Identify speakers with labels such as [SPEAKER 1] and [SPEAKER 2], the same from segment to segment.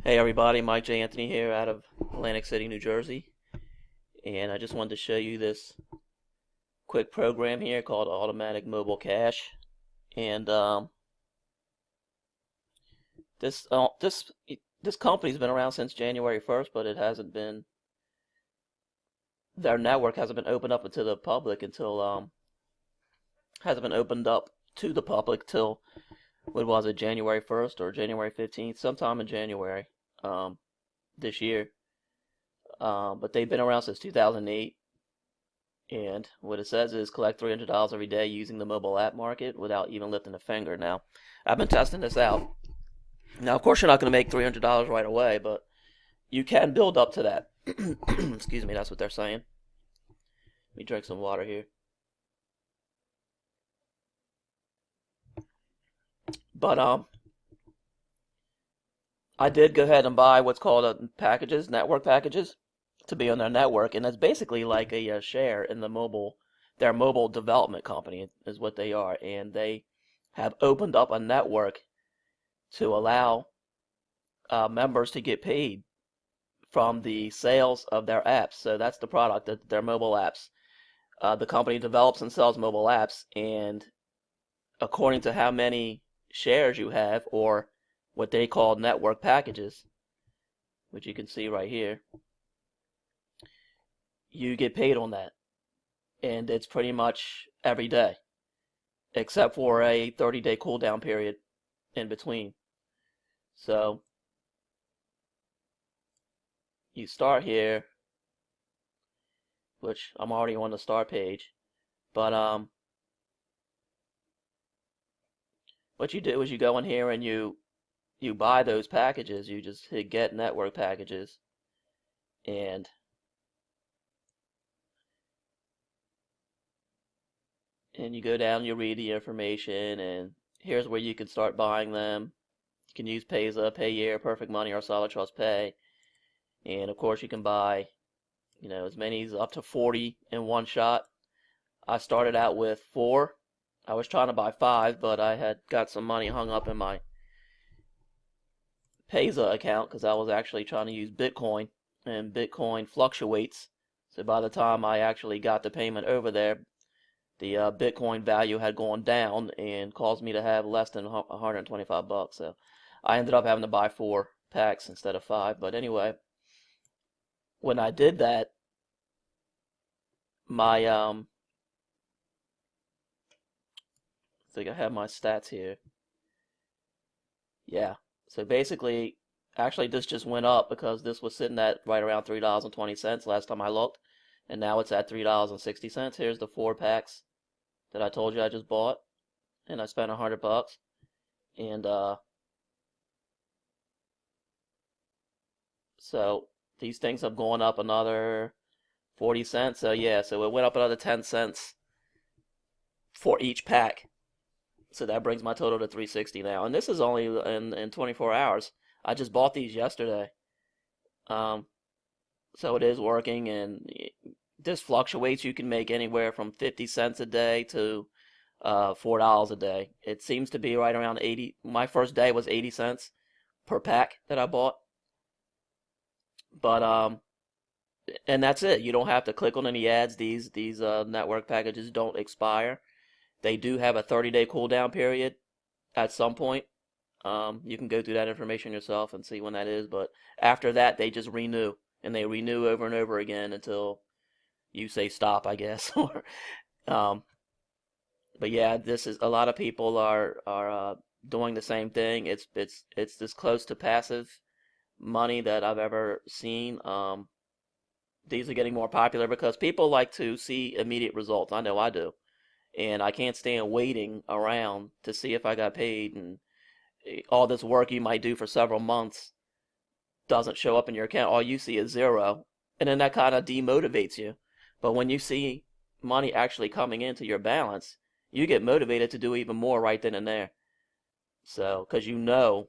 [SPEAKER 1] Hey everybody, Mike J. Anthony here out of Atlantic City, New Jersey, and I just wanted to show you this quick program here called Automatic Mobile Cash. And this company's been around since January 1st, but their network hasn't been opened up to the public until hasn't been opened up to the public till what was it, January 1st or January 15th, sometime in January this year. But they've been around since 2008, and what it says is collect $300 every day using the mobile app market without even lifting a finger. Now, I've been testing this out. Now, of course, you're not going to make $300 right away, but you can build up to that. Excuse me, that's what they're saying. Let me drink some water here. But I did go ahead and buy what's called network packages, to be on their network, and that's basically like a share in their mobile development company is what they are, and they have opened up a network to allow members to get paid from the sales of their apps. So that's the product, their mobile apps. The company develops and sells mobile apps, and according to how many shares you have, or what they call network packages, which you can see right here, you get paid on that. And it's pretty much every day, except for a 30-day cooldown period in between. So you start here, which I'm already on the start page, but what you do is you go in here and you buy those packages. You just hit get network packages, and you go down, you read the information, and here's where you can start buying them. You can use Payza, Payeer, Perfect Money, or Solid Trust Pay. And of course you can buy, as many as up to 40 in one shot. I started out with 4. I was trying to buy 5, but I had got some money hung up in my Payza account because I was actually trying to use Bitcoin, and Bitcoin fluctuates. So by the time I actually got the payment over there, the Bitcoin value had gone down and caused me to have less than $125. So I ended up having to buy 4 packs instead of 5. But anyway, when I did that, my I think I have my stats here. Yeah. So basically, actually this just went up because this was sitting at right around $3.20 last time I looked, and now it's at $3.60. Here's the 4 packs that I told you I just bought, and I spent $100. And so these things have gone up another 40 cents. So yeah, so it went up another 10 cents for each pack. So that brings my total to 360 now. And this is only in 24 hours. I just bought these yesterday. So it is working, and this fluctuates. You can make anywhere from 50 cents a day to $4 a day. It seems to be right around 80. My first day was 80 cents per pack that I bought. But and that's it. You don't have to click on any ads. These network packages don't expire. They do have a 30-day cooldown period at some point. You can go through that information yourself and see when that is. But after that, they just renew, and they renew over and over again until you say stop, I guess. Or, but yeah, this is a lot of people are doing the same thing. It's this close to passive money that I've ever seen. These are getting more popular because people like to see immediate results. I know I do. And I can't stand waiting around to see if I got paid, and all this work you might do for several months doesn't show up in your account. All you see is 0, and then that kind of demotivates you. But when you see money actually coming into your balance, you get motivated to do even more right then and there. So, because you know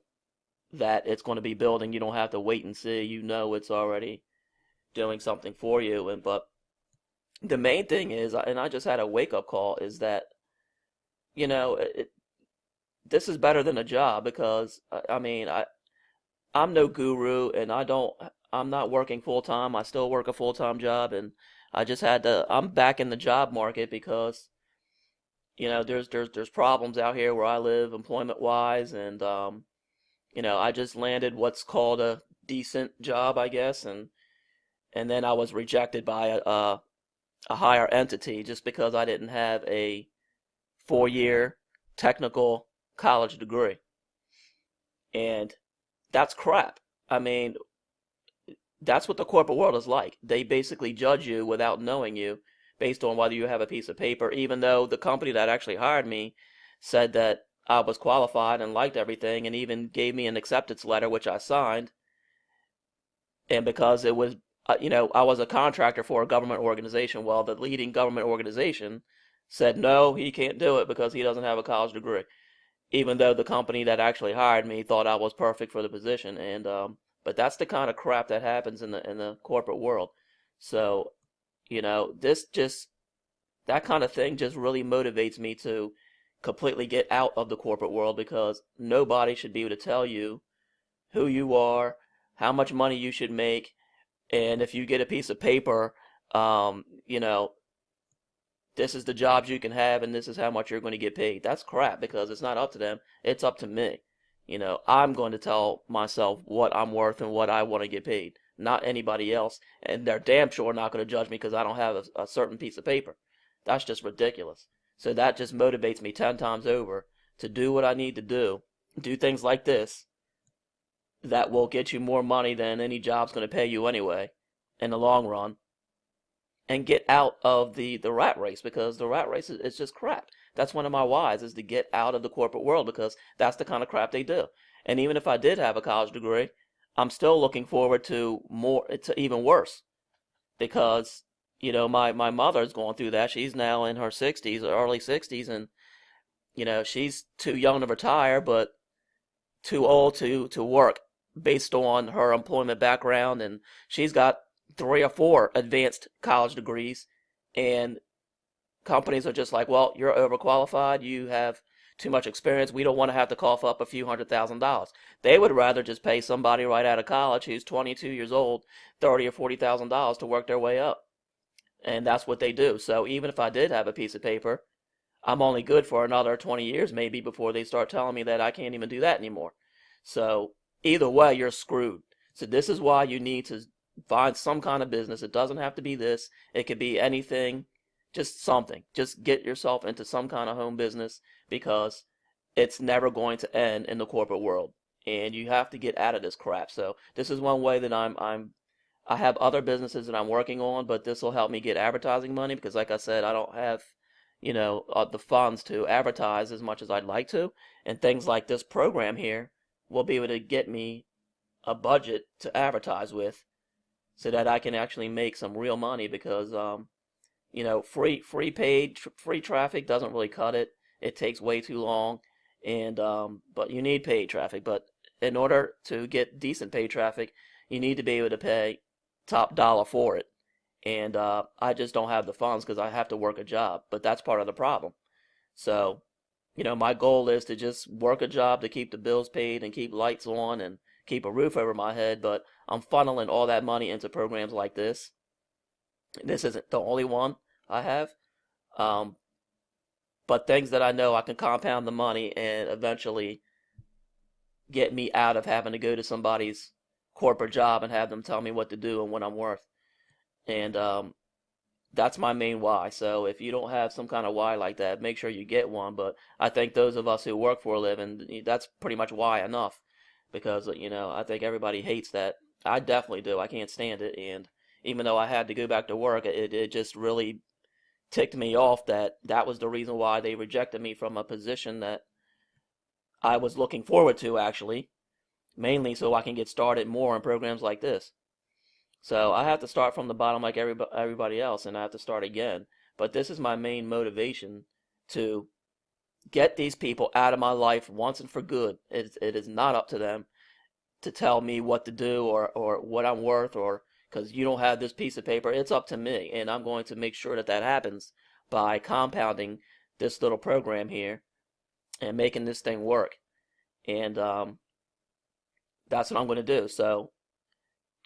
[SPEAKER 1] that it's going to be building, you don't have to wait and see. You know it's already doing something for you. But the main thing is, and I just had a wake-up call, is that, this is better than a job because, I mean, I'm no guru, and I'm not working full time. I still work a full time job, and I just had to. I'm back in the job market because there's problems out here where I live, employment wise, and I just landed what's called a decent job, I guess, and then I was rejected by a higher entity just because I didn't have a 4-year technical college degree, and that's crap. I mean, that's what the corporate world is like. They basically judge you without knowing you based on whether you have a piece of paper, even though the company that actually hired me said that I was qualified and liked everything and even gave me an acceptance letter, which I signed. And because it was, I was a contractor for a government organization, well, the leading government organization said, no, he can't do it because he doesn't have a college degree, even though the company that actually hired me thought I was perfect for the position. And but that's the kind of crap that happens in the corporate world. So, this just that kind of thing just really motivates me to completely get out of the corporate world because nobody should be able to tell you who you are, how much money you should make, and if you get a piece of paper, um, you know, this is the jobs you can have and this is how much you're going to get paid. That's crap because it's not up to them. It's up to me. I'm going to tell myself what I'm worth and what I want to get paid, not anybody else. And they're damn sure not going to judge me because I don't have a certain piece of paper. That's just ridiculous. So that just motivates me 10 times over to do what I need to do things like this that will get you more money than any job's going to pay you anyway in the long run, and get out of the rat race because the rat race is just crap. That's one of my whys is to get out of the corporate world because that's the kind of crap they do. And even if I did have a college degree, I'm still looking forward to even worse because my mother's going through that. She's now in her 60s, early 60s, and she's too young to retire, but too old to work based on her employment background, and she's got 3 or 4 advanced college degrees, and companies are just like, well, you're overqualified, you have too much experience, we don't want to have to cough up a few $100,000. They would rather just pay somebody right out of college who's 22 years old $30,000 or $40,000 to work their way up, and that's what they do. So even if I did have a piece of paper, I'm only good for another 20 years maybe before they start telling me that I can't even do that anymore. So either way, you're screwed. So this is why you need to find some kind of business. It doesn't have to be this. It could be anything, just something. Just get yourself into some kind of home business because it's never going to end in the corporate world. And you have to get out of this crap. So this is one way that I have other businesses that I'm working on, but this will help me get advertising money because like I said, I don't have the funds to advertise as much as I'd like to. And things like this program here will be able to get me a budget to advertise with so that I can actually make some real money because, free traffic doesn't really cut it. It takes way too long. And, but you need paid traffic. But in order to get decent paid traffic, you need to be able to pay top dollar for it. And I just don't have the funds because I have to work a job. But that's part of the problem. So, my goal is to just work a job to keep the bills paid and keep lights on and keep a roof over my head. But I'm funneling all that money into programs like this. This isn't the only one I have. Um, but things that I know I can compound the money and eventually get me out of having to go to somebody's corporate job and have them tell me what to do and what I'm worth. And that's my main why. So if you don't have some kind of why like that, make sure you get one. But I think those of us who work for a living, that's pretty much why enough. Because, I think everybody hates that. I definitely do. I can't stand it. And even though I had to go back to work, it just really ticked me off that that was the reason why they rejected me from a position that I was looking forward to, actually. Mainly so I can get started more in programs like this. So I have to start from the bottom like everybody else, and I have to start again. But this is my main motivation to get these people out of my life once and for good. It is not up to them to tell me what to do or what I'm worth or because you don't have this piece of paper. It's up to me, and I'm going to make sure that that happens by compounding this little program here and making this thing work. And that's what I'm going to do. So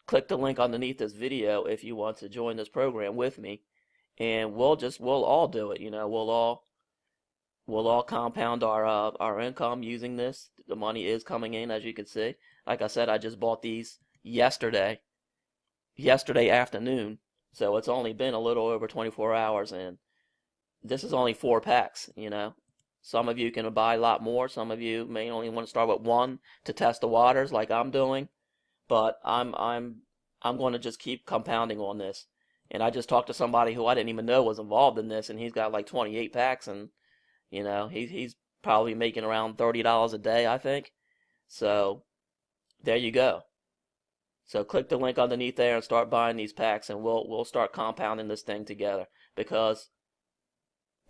[SPEAKER 1] click the link underneath this video if you want to join this program with me, and we'll all do it. We'll all compound our income using this. The money is coming in, as you can see. Like I said, I just bought these yesterday afternoon, so it's only been a little over 24 hours, and this is only 4 packs. Some of you can buy a lot more. Some of you may only want to start with one to test the waters, like I'm doing. But I'm going to just keep compounding on this. And I just talked to somebody who I didn't even know was involved in this, and he's got like 28 packs, and he's probably making around $30 a day, I think. So there you go. So click the link underneath there and start buying these packs, and we'll start compounding this thing together, because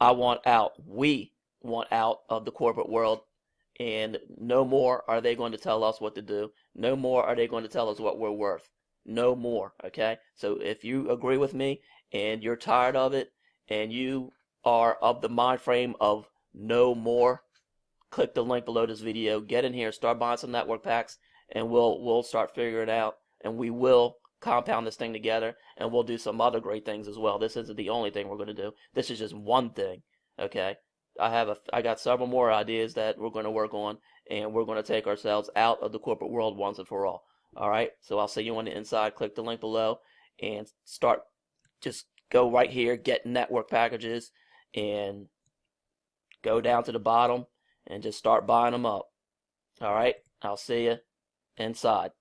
[SPEAKER 1] we want out of the corporate world, and no more are they going to tell us what to do. No more are they going to tell us what we're worth. No more, okay? So if you agree with me and you're tired of it and you are of the mind frame of no more, click the link below this video, get in here, start buying some network packs, and we'll start figuring it out, and we will compound this thing together, and we'll do some other great things as well. This isn't the only thing we're going to do. This is just one thing, okay? I got several more ideas that we're going to work on, and we're going to take ourselves out of the corporate world once and for all. All right, so I'll see you on the inside. Click the link below and just go right here, get network packages, and go down to the bottom and just start buying them up. All right, I'll see you inside.